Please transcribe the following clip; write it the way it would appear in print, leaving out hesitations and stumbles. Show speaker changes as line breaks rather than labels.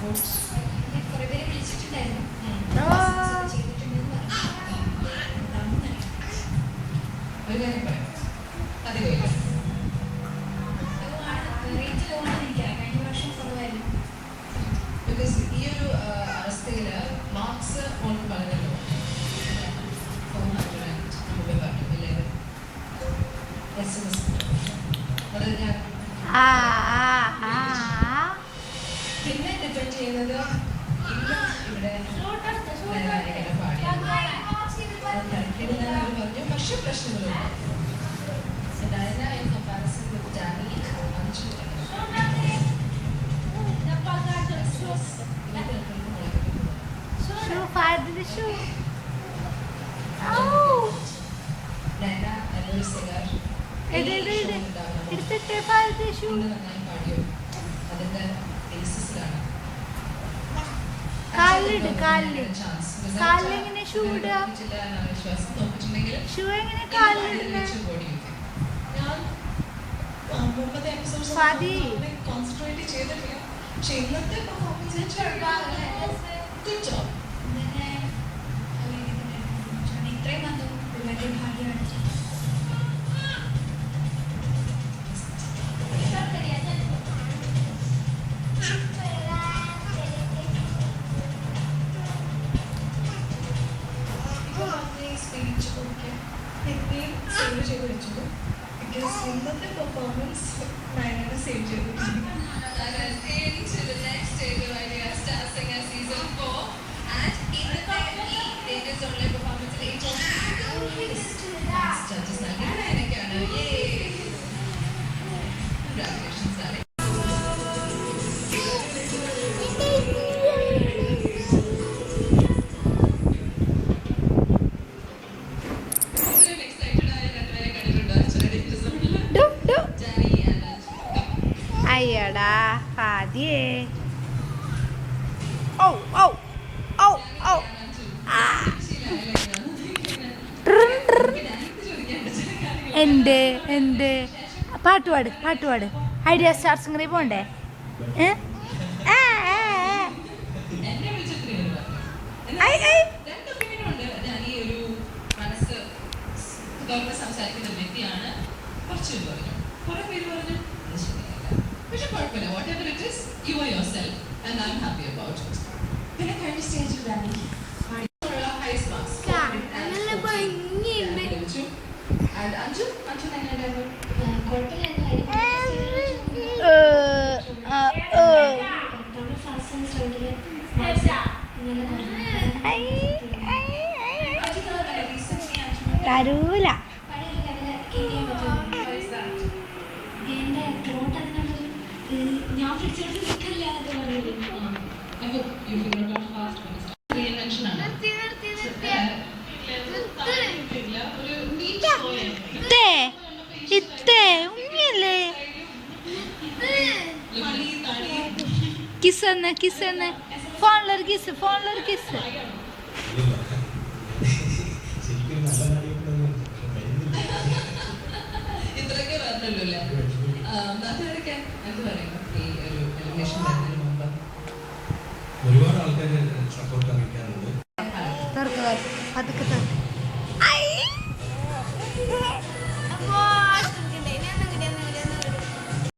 കുറെ പേര് വിളിച്ചിട്ടുണ്ടായിരുന്നു.
ഒരു കാര്യം പറയാം, അധികമില്ല.
റേറ്റ് ലോണാണ് എനിക്കറിയാം. കഴിഞ്ഞ വർഷം കുറവായിരുന്നു.
ബിക്കോസ് ഈ ഒരു അവസ്ഥയിൽ മാർക്സ് ഓൾക്ക് വളരെ ലോ, 411 SMS. അത് ഞാൻ പിന്നെ ഡിപ്പെൻഡ് ചെയ്യുന്നത് ഇല്ല ഇവിടെ പറഞ്ഞു. പക്ഷെ പ്രശ്നങ്ങളുണ്ട്. Diana in comparison with Danny അഞ്ചു അതിന്റെ ബേസിസിലാണ് വിശ്വാസം നോക്കിയിട്ടുണ്ടെങ്കിൽ മുമ്പത്തെ എപ്പിസോഡ്സ് കോൺസെൻട്രേറ്റ് ചെയ്തിട്ടില്ല. പക്ഷെ ഇന്നത്തെ പെർഫോമൻസ് ഗുഡ് ജോബ്.
ഇത്രയും വന്നു വലിയ ഭാഗ്യമാണ്.
സ്പീച്ച് ഒക്കെ എന്നെയും സേവ് ചെയ്ത് വെച്ചു. ബിക്കോസ് ഇന്നത്തെ പെർഫോമൻസ് നയനെ സേവ് ചെയ്തിട്ടുണ്ട്.
അയ്യടാ ഫാദിയേ. ഓ ഓ ഓ ഓ എന്ത് എന്ത് പാട്ടുപാട് പാട്ടുപാട്. ഐഡിയ സ്റ്റാർ സിംഗറിൽ പോണ്ടേ?
സംസാരിക്കുന്ന വ്യക്തിയാണ്. കുറച്ച് പേര് പറഞ്ഞു, കുറെ പേര് പറഞ്ഞു പക്ഷെ കുഴപ്പമില്ല. What ever it is, you are your self and I am happy about it. പിന്നെ കഴിഞ്ഞ സ്റ്റേജിൽ ഹൈസ്റ്റ് മാർക്സ് ലഭിച്ചു. ആൻഡ് അഞ്ചു എങ്ങനെയുണ്ടായിരുന്നു?
തരൂല.
ഞാൻ ഫ്രിഡ്ജെടുത്ത് നിൽക്കില്ല എന്നൊക്കെ പറഞ്ഞില്ലേ.
കിസ്സന്നെ കിസ്സന്നെ ഫോണിലൊരു കിസ് ഫോണിലൊരു കിസ്.
ഇത്രയൊക്കെ പറഞ്ഞല്ലോ അല്ലേ? എന്ത് പറയുന്നു ഈ ഒരു എലിമിനേഷൻ വരുന്നതിന് മുമ്പ്?
ഒരുപാട് ആൾക്കാർ സപ്പോർട്ട് അറിയിക്കാറുണ്ട്.